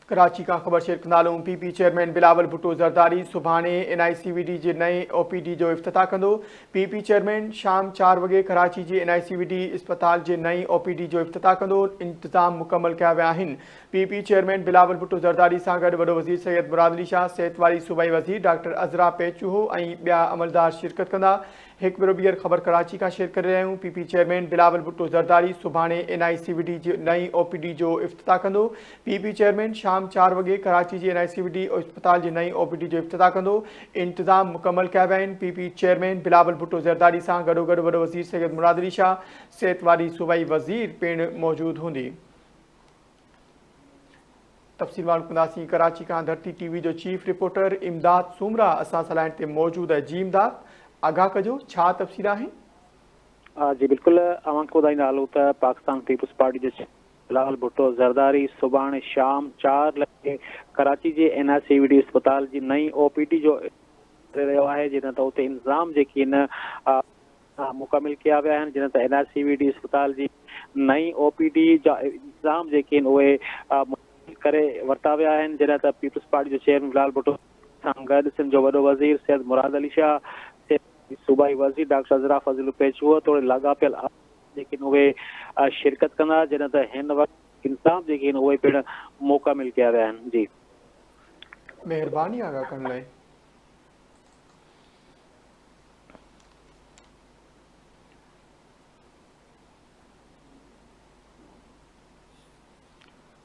कराची का ख़बर शेयर कंदालूं। पीपी चेयरमैन बिलावल भुट्टो ज़रदारी सुभाणे NICVD जे नए OPD जो इफ्तिताह कंदो। पीपी चेयरमैन शाम 4 वॻे कराची जे NICVD अस्पताल जे नई OPD जो इफ्तिताह कंदो। इंतज़ाम मुकम्मल कया विया आहिनि। पीपी चेयरमैन बिलावल भुट्टो ज़रदारी सां गॾु वॾो वज़ीर सैयद मुराद अली शाह, सिहत वारी सूबाई वज़ीर डॉक्टर अज़रा पेचूहो ऐं ॿिया अमलदार शिरकत कंदा। हिकु भेरो ॿीहर ख़बर कराची खां शेयर करे रहिया आहियूं। पीपी चेयरमैन बिलावल भुट्टो ज़रदारी सुभाणे NICVD जे नई OPD जो इफ्तिताह कंदो। पीपी चेयरमैन शाम 4 वॻे कराची जे NICVD अस्पताल जे नई OPD जो इफ्तिताह कंदो। इंतज़ाम मुकम्मल कया विया आहिनि। पीपी चेयरमैन बिलावल भुट्टो ज़रदारी सां गॾोगॾु वॾो वज़ीर सैयद मुराद अली शाह, सिहत वारी सूबाई वज़ीर पिणु मौजूदु हूंदी। तफ़सील मालूम कंदासीं। कराची खां धरती TV जो चीफ रिपोर्टर इमदाद सूमरा असां सां लाइन ते मौजूदु आहे। जी इमदाद, आगाह कजो, छा तफ़सील आहिनि? जी बिल्कुलु, अवांखे ॿुधाईंदा हलूं त पाकिस्तान पीपुल्स पार्टी जे बिलावल भुट्टो ज़रदारी सुभाणे शाम 4 लॻे कराची जे NICVD अस्पताल जी नई OPD जो रहियो आहे, जिन त उते इंतज़ाम जेके आहिनि मुकमिल कया विया आहिनि। जिन त NICVD अस्पताल जी नई OPD जा इंतज़ाम जेके आहिनि उहे करे वरिता विया आहिनि। जिन त पीपुल्स पार्टी जो चेयरमैन बिलावल भुट्टो सां गॾु सिंध जो वॾो वज़ीर सैयद मुराद अली शाह, सूबाई वज़ीर डॉक्टर अज़रा पेचूहो तोड़े लाॻापियल जेके उहे शिरकत कंदा। जिन त हिन वक़्तु इंतज़ाम जेके आहिनि उहे पिणु मुकमिल कया विया आहिनि। जी महिरबानी आगाह करण लाइ।